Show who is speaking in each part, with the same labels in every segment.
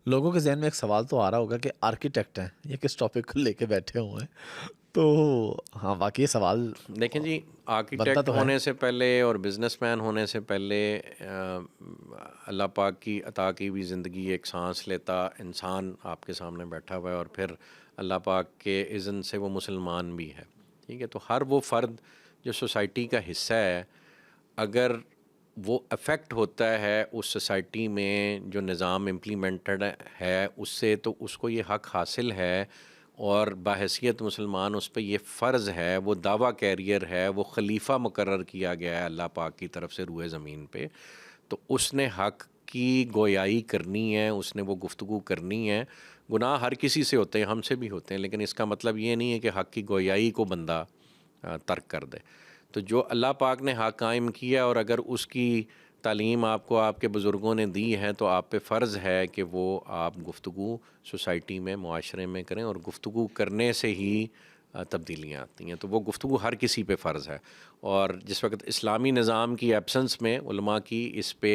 Speaker 1: लोगों के ज़हन में एक सवाल तो आ रहा होगा कि आर्किटेक्ट हैं, ये किस टॉपिक को लेके बैठे हुए हैं। तो हाँ, वाक़ई सवाल
Speaker 2: देखें जी,
Speaker 1: बनता
Speaker 2: आर्किटेक्ट
Speaker 1: तो है।
Speaker 2: होने से पहले और बिजनेसमैन होने से पहले अल्लाह पाक की अता की हुई ज़िंदगी एक सांस लेता इंसान आपके सामने बैठा हुआ है, और फिर अल्लाह पाक के इज़्न से वो मुसलमान भी है। ठीक है, तो हर वो फ़र्द जो सोसाइटी का हिस्सा है, अगर वो अफेक्ट होता है उस सोसाइटी में जो निज़ाम इम्प्लीमेंटेड है उससे, तो उसको ये हक़ हासिल है और बाहैसियत मुसलमान उस पे ये फ़र्ज़ है, वो दावा कैरियर है, वो खलीफा मुकर्रर किया गया है अल्लाह पाक की तरफ से रूए ज़मीन पे, तो उसने हक़ की गोयाई करनी है, उसने वो गुफ्तगू करनी है। गुनाह हर किसी से होते हैं, हमसे भी होते हैं, लेकिन इसका मतलब ये नहीं है कि हक़ की गोयाई को बंदा तर्क कर दे। तो जो अल्लाह पाक ने हक़ कायम किया और अगर उसकी तालीम आपको आपके बुज़ुर्गों ने दी है, तो आप पे फ़र्ज़ है कि वो आप गुफ्तगू सोसाइटी में, मुआशरे में करें, और गुफ्तगू करने से ही तब्दीलियाँ आती हैं। तो वो गुफ्तगू हर किसी पे फ़र्ज़ है। और जिस वक़्त इस्लामी निज़ाम की एब्सेंस में उलमा की इस पे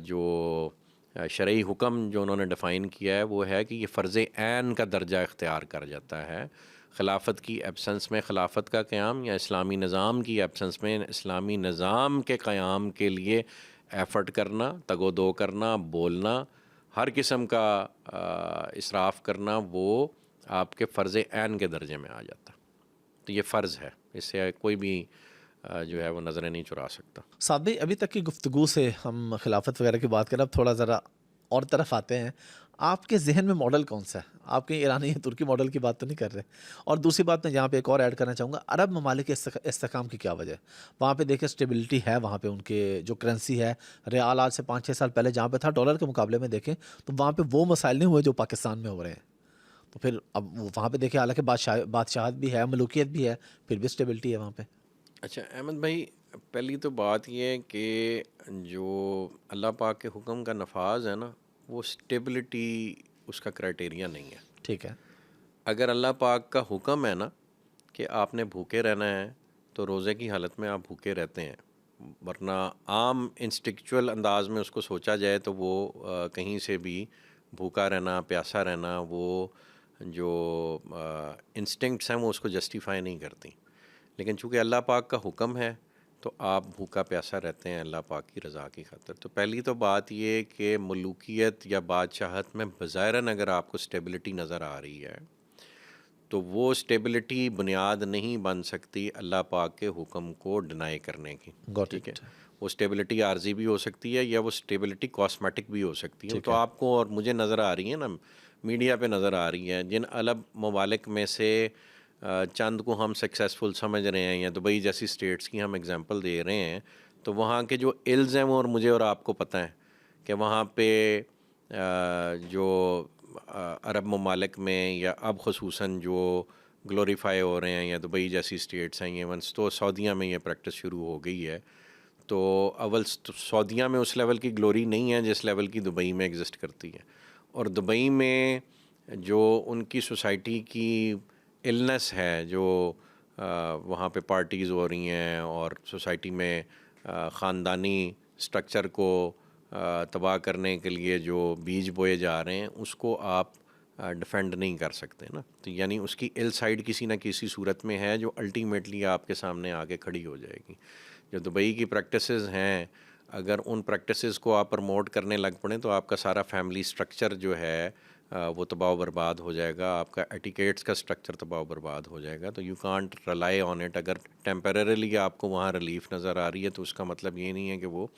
Speaker 2: जो शरई हुक्म जो उन्होंने डिफ़ाइन किया है, वो है कि ये फ़र्ज़ ऐन का दर्जा इख्तियार कर जाता है। खिलाफत की एब्सेंस में खिलाफत का क़याम, या इस्लामी निज़ाम की एब्सेंस में इस्लामी निज़ाम के क़याम के लिए एफ़र्ट करना, तगो-दो करना, बोलना, हर किस्म का इसराफ़ करना, वो आपके फ़र्ज़ ऐन के दर्जे में आ जाता। तो ये फ़र्ज़ है, इससे कोई भी जो है वो नज़रें नहीं चुरा सकता।
Speaker 1: साथ ही अभी तक की गुफ्तगू से हम खिलाफत वगैरह की बात करें, अब थोड़ा ज़रा और तरफ आते हैं। आपके ज़हन में मॉडल कौन-सा है? आप कहीं ईरानी या तुर्की मॉडल की बात तो नहीं कर रहे? और दूसरी बात मैं यहाँ पे एक और ऐड करना चाहूँगा, अरब ममालिक के इस्तेहकाम की क्या वजह है? वहाँ पे देखिए स्टेबिलिटी है, वहाँ पे उनके जो करेंसी है, रियाल आज से 5-6 साल पहले जहाँ पे था डॉलर के मुकाबले में देखें, तो वहाँ पे वो मसाइल नहीं हुए जो पाकिस्तान में हो रहे हैं। तो फिर अब वहाँ पे देखिए हालाँकि बादशाहत भी है, मलूकियत भी है, फिर भी स्टेबिलिटी है वहाँ पे।
Speaker 2: अच्छा अहमद भाई, पहली तो बात ये है कि जो अल्लाह पाक के हुक्म का नफाज है ना, वो स्टेबिलिटी उसका क्राइटेरिया नहीं है।
Speaker 1: ठीक है।
Speaker 2: अगर अल्लाह पाक का हुक्म है ना कि आपने भूखे रहना है, तो रोज़े की हालत में आप भूखे रहते हैं, वरना आम इंस्टिक्चुअल अंदाज में उसको सोचा जाए तो वो कहीं से भी भूखा रहना, प्यासा रहना, वो जो इंस्टिंक्ट्स हैं वो उसको जस्टिफाई नहीं करती। लेकिन चूँकि अल्लाह पाक का हुक्म है, तो आप भूखा प्यासा रहते हैं अल्लाह पाक की रज़ा की खातिर। तो पहली तो बात ये कि मलूकियत या बादशाहत में बज़ाहिरन अगर आपको स्टेबिलिटी नज़र आ रही है, तो वो स्टेबिलिटी बुनियाद नहीं बन सकती अल्लाह पाक के हुक्म को डिनाई करने की।
Speaker 1: गॉट
Speaker 2: ठीक है?
Speaker 1: इट।
Speaker 2: वो स्टेबिलिटी आर्ज़ी भी हो सकती है, या वो स्टेबिलिटी कॉस्मेटिक भी हो सकती है।
Speaker 1: ठीक
Speaker 2: तो
Speaker 1: है।
Speaker 2: आपको और मुझे नज़र आ रही है ना, मीडिया पे नज़र आ रही है, जिन अरब ममालिक में से चंद को हम सक्सेसफुल समझ रहे हैं, या दुबई जैसी स्टेट्स की हम एग्ज़ाम्पल दे रहे हैं, तो वहाँ के जो इल्ज़ हैं वो और मुझे और आपको पता है कि वहाँ पे जो अरब ममालिक में, या अब ख़ुसूसन जो ग्लोरीफाई हो रहे हैं, या दुबई जैसी स्टेट्स हैं, इवन तो सऊदीया में ये प्रैक्टिस शुरू हो गई है। तो अव्वल सऊदीया में उस लेवल की ग्लोरी नहीं है जिस लेवल की दुबई में एग्जिस्ट करती है। और दुबई में जो उनकी सोसाइटी की इलनेस है, जो वहाँ पे पार्टीज़ हो रही हैं और सोसाइटी में ख़ानदानी स्ट्रक्चर को तबाह करने के लिए जो बीज बोए जा रहे हैं, उसको आप डिफेंड नहीं कर सकते ना। तो यानी उसकी इल साइड किसी ना किसी सूरत में है, जो अल्टीमेटली आपके सामने आके खड़ी हो जाएगी। जो दुबई की प्रैक्टिसेस हैं, अगर उन प्रैक्टिसेस को आप प्रमोट करने लग पड़ें, तो आपका सारा फैमिली स्ट्रक्चर जो है वो तबाह बर्बाद हो जाएगा, आपका एटिकेट्स का स्ट्रक्चर तबाह बर्बाद हो जाएगा। तो you can't rely on it. अगर टेम्परेरीली आपको वहाँ रिलीफ नज़र आ रही है, तो उसका मतलब ये नहीं है कि वो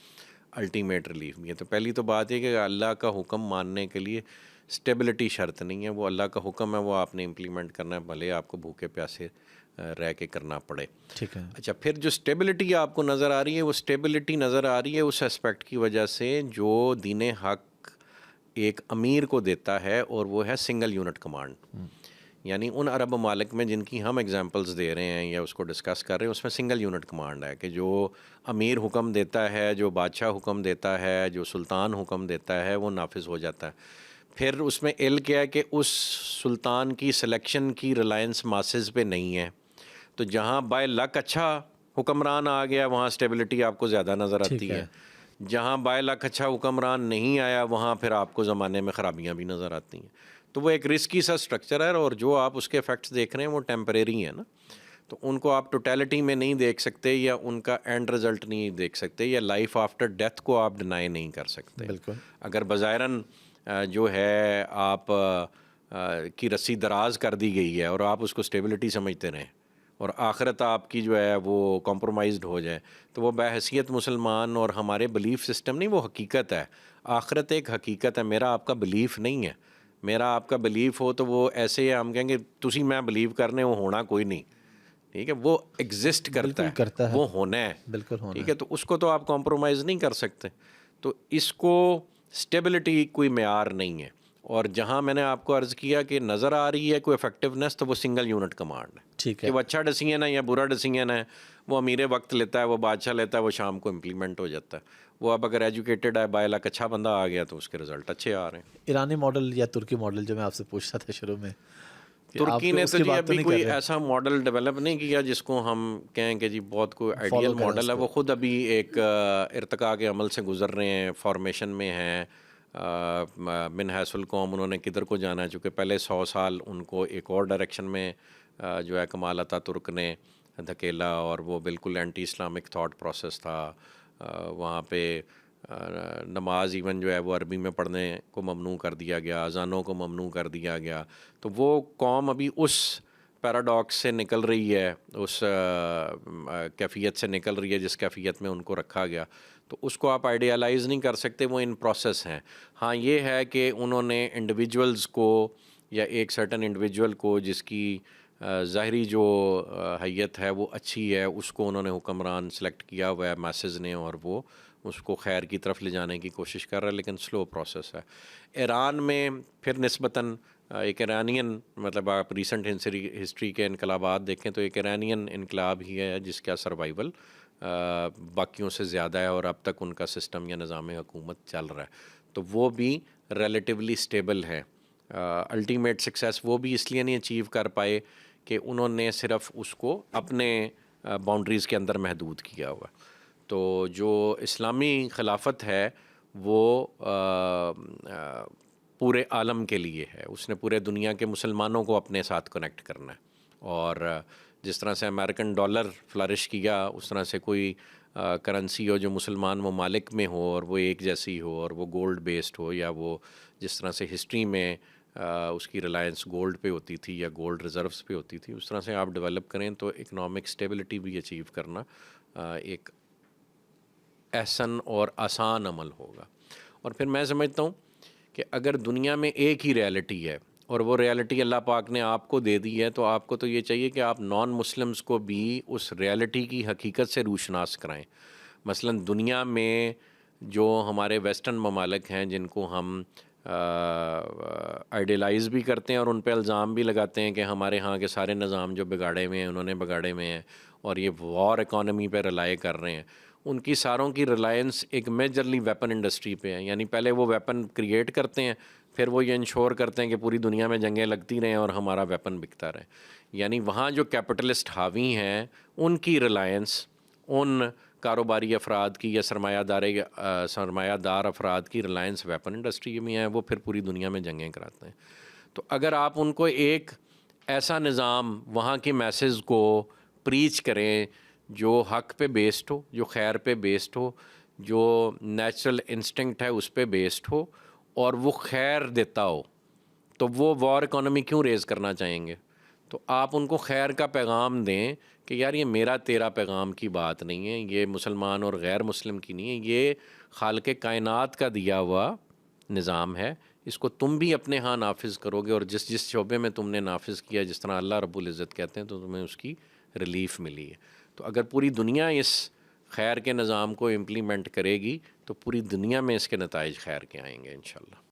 Speaker 2: अल्टीमेट रिलीफ भी है। तो पहली तो बात है कि अल्लाह का हुक्म मानने के लिए स्टेबिलिटी शर्त नहीं है, वो अल्लाह का हुक्म है, वो आपने इम्प्लीमेंट करना है, भले आपको भूखे प्यासे रह के करना पड़े।
Speaker 1: ठीक है।
Speaker 2: अच्छा, फिर जो स्टेबिलिटी आपको नज़र आ रही है, वो स्टेबिलिटी नज़र आ रही है उस एस्पेक्ट की वजह से जो दीन हक एक अमीर को देता है, और वो है सिंगल यूनिट कमांड।
Speaker 1: हुँ।
Speaker 2: यानी उन अरब ममालिक में जिनकी हम एग्जांपल्स दे रहे हैं या उसको डिस्कस कर रहे हैं, उसमें सिंगल यूनिट कमांड है कि जो अमीर हुक्म देता है, जो बादशाह हुक्म देता है, जो सुल्तान हुक्म देता है, वो नाफिज हो जाता है। फिर उसमें इल क्या है कि उस सुल्तान की सिलेक्शन की रिलायंस मासेस पे नहीं है। तो जहाँ बाय लक अच्छा हुक्मरान आ गया, वहाँ स्टेबिलिटी आपको ज़्यादा नज़र आती
Speaker 1: ठीक है।
Speaker 2: है। जहाँ बाय लक अच्छा हुक्मरान नहीं आया वहाँ फिर आपको ज़माने में ख़राबियाँ भी नज़र आती हैं। तो वो एक रिस्की सा स्ट्रक्चर है और जो आप उसके इफ़ेक्ट्स देख रहे हैं वो टेम्परेरी हैं ना, तो उनको आप टोटलिटी में नहीं देख सकते या उनका एंड रिज़ल्ट नहीं देख सकते या लाइफ आफ्टर डेथ को आप डिनाई नहीं कर सकते।
Speaker 1: बिल्कुल।
Speaker 2: अगर बज़ाहिरन जो है आप की रस्सी दराज कर दी गई है और आप उसको स्टेबिलिटी समझते रहें और आखिरत आपकी जो है वो कॉम्प्रोमाइज़्ड हो जाए, तो वो बहैसियत मुसलमान और हमारे बिलीफ सिस्टम नहीं, वो हकीकत है। आखिरत एक हकीकत है, मेरा आपका बिलीफ नहीं है। मेरा आपका बिलीफ हो तो वो ऐसे है, हम कहेंगे तुसी मैं बिलीव करने, वो होना कोई नहीं, ठीक है, वो एग्जिस्ट करता
Speaker 1: बिल्कुल
Speaker 2: है,
Speaker 1: करता है।
Speaker 2: वो होना है,
Speaker 1: बिल्कुल होना
Speaker 2: ठीक
Speaker 1: है।
Speaker 2: है, तो उसको तो आप कॉम्प्रोमाइज़ नहीं कर सकते। तो इसको स्टेबिलिटी कोई मेयार नहीं है। और जहाँ मैंने आपको अर्ज़ किया कि नज़र आ रही है कोई इफेक्टिवनेस, तो वो सिंगल यूनिट कमांड है
Speaker 1: ठीक
Speaker 2: कि
Speaker 1: है।
Speaker 2: वो अच्छा डिसीजन है या बुरा डिसीजन है, वो अमीर वक्त लेता है, वो बादशाह लेता है, वो शाम को इम्प्लीमेंट हो जाता है। वो अब अगर एजुकेटेड है, बाय लक अच्छा बंदा आ गया, तो उसके रिजल्ट अच्छे आ रहे हैं।
Speaker 1: ईरानी मॉडल या तुर्की मॉडल जो मैं आपसे पूछ रहा था शुरू में, कि आप
Speaker 2: तुर्की
Speaker 1: तो
Speaker 2: ने तो
Speaker 1: उसकी
Speaker 2: जी
Speaker 1: बात तो
Speaker 2: अभी
Speaker 1: नहीं कर
Speaker 2: कोई
Speaker 1: रहे?
Speaker 2: ऐसा मॉडल डेवलप नहीं किया जिसको हम कहें कि जी बहुत कोई
Speaker 1: फॉलो
Speaker 2: आइडियल
Speaker 1: करें
Speaker 2: मॉडल है।
Speaker 1: उसको।
Speaker 2: वो ख़ुद अभी एक इर्तिका के अमल से गुज़र रहे हैं, फॉर्मेशन में हैं। मिन हैसुल कौम उन्होंने किधर को जाना है, चूँकि पहले 100 साल उनको एक और डायरेक्शन में जो है कमाल अतातुर्क ने धकेला और वो बिल्कुल एंटी इस्लामिक थाट प्रोसेस था। वहाँ पे नमाज इवन जो है वो अरबी में पढ़ने को ममनू कर दिया गया, अज़ानों को ममनू कर दिया गया। तो वो कौम अभी उस पैराडॉक्स से निकल रही है, उस कैफियत से निकल रही है जिस कैफियत में उनको रखा गया। तो उसको आप आइडियलाइज़ नहीं कर सकते, वो इन प्रोसेस हैं। हाँ, ये है कि उन्होंने इंडिविजुअल्स को या एक सर्टन इंडिविजुअल को जिसकी ज़ाहरी जो हैयत है वो अच्छी है, उसको उन्होंने हुक्मरान सेलेक्ट किया हुआ है मैसेज ने, और वो उसको खैर की तरफ ले जाने की कोशिश कर रहा है, लेकिन स्लो प्रोसेस है। ईरान में फिर निस्बतन एक ईरानियन, मतलब आप रीसेंट हिस्ट्री के इनकलाबात देखें तो एक ईरानियन इनकलाब ही है जिसका सर्वाइवल बाकियों से ज़्यादा है और अब तक उनका सिस्टम या निज़ाम हुकूमत चल रहा है, तो वो भी रिलेटिवली स्टेबल है। अल्टीमेट सक्सेस वो भी इसलिए नहीं अचीव कर पाए कि उन्होंने सिर्फ उसको अपने बाउंड्रीज़ के अंदर महदूद किया हुआ। तो जो इस्लामी खिलाफत है वो पूरे आलम के लिए है, उसने पूरे दुनिया के मुसलमानों को अपने साथ कनेक्ट करना है। और जिस तरह से अमेरिकन डॉलर फ्लरिश किया, उस तरह से कोई करेंसी हो जो मुसलमान ममालिक में हो और वो एक जैसी हो और वो गोल्ड बेस्ड हो, या वो जिस तरह से हिस्ट्री में उसकी रिलायंस गोल्ड पे होती थी या गोल्ड रिजर्व्स पे होती थी, उस तरह से आप डेवलप करें तो इकोनॉमिक स्टेबिलिटी भी अचीव करना एक एहसन और आसान अमल होगा। और फिर मैं समझता हूँ कि अगर दुनिया में एक ही रियलिटी है और वो रियलिटी अल्लाह पाक ने आपको दे दी है, तो आपको तो ये चाहिए कि आप नॉन मुस्लिम्स को भी उस रियलिटी की हकीकत से रूशनास कराएं। मसलन दुनिया में जो हमारे वेस्टर्न ममालिक हैं जिनको हम आइडियलाइज़ भी करते हैं और उन पे इल्ज़ाम भी लगाते हैं कि हमारे यहाँ के सारे निज़ाम जो बिगाड़े हुए हैं उन्होंने बिगाड़े हुए हैं और ये वॉर इकॉनमी पे रिलाई कर रहे हैं, उनकी सारों की रिलायंस एक मेजरली वेपन इंडस्ट्री पे है। यानी पहले वो वेपन क्रिएट करते हैं, फिर वो ये इंश्योर करते हैं कि पूरी दुनिया में जंगें लगती रहें और हमारा वेपन बिकता रहे। यानी वहाँ जो कैपिटलिस्ट हावी हैं उनकी रिलायंस उन कारोबारी अफराद की या सरमायादार अफराद की रिलायंस वेपन इंडस्ट्री में है, वो फिर पूरी दुनिया में जंगें कराते हैं। तो अगर आप उनको एक ऐसा निज़ाम वहाँ के मैसेज को प्रीच करें जो हक पे बेस्ड हो, जो खैर पे बेस्ड हो, जो नेचुरल इंस्टिंक्ट है उस पे बेस्ड हो और वो खैर देता हो, तो वो वॉर इकोनॉमी क्यों रेज़ करना चाहेंगे? तो आप उनको खैर का पैगाम दें कि यार ये मेरा तेरा पैगाम की बात नहीं है, ये मुसलमान और गैर मुस्लिम की नहीं है, ये खालिक़ कायनात का दिया हुआ निज़ाम है। इसको तुम भी अपने यहाँ नाफिज करोगे और जिस जिस शोबे में तुमने नाफिज किया, जिस तरह अल्लाह रब्बुल इज़्ज़त कहते हैं, तो तुम्हें उसकी रिलीफ मिली है। तो अगर पूरी दुनिया इस खैर के निज़ाम को इम्प्लीमेंट करेगी तो पूरी दुनिया में इसके नताइज खैर के आएंगे इंशाल्लाह।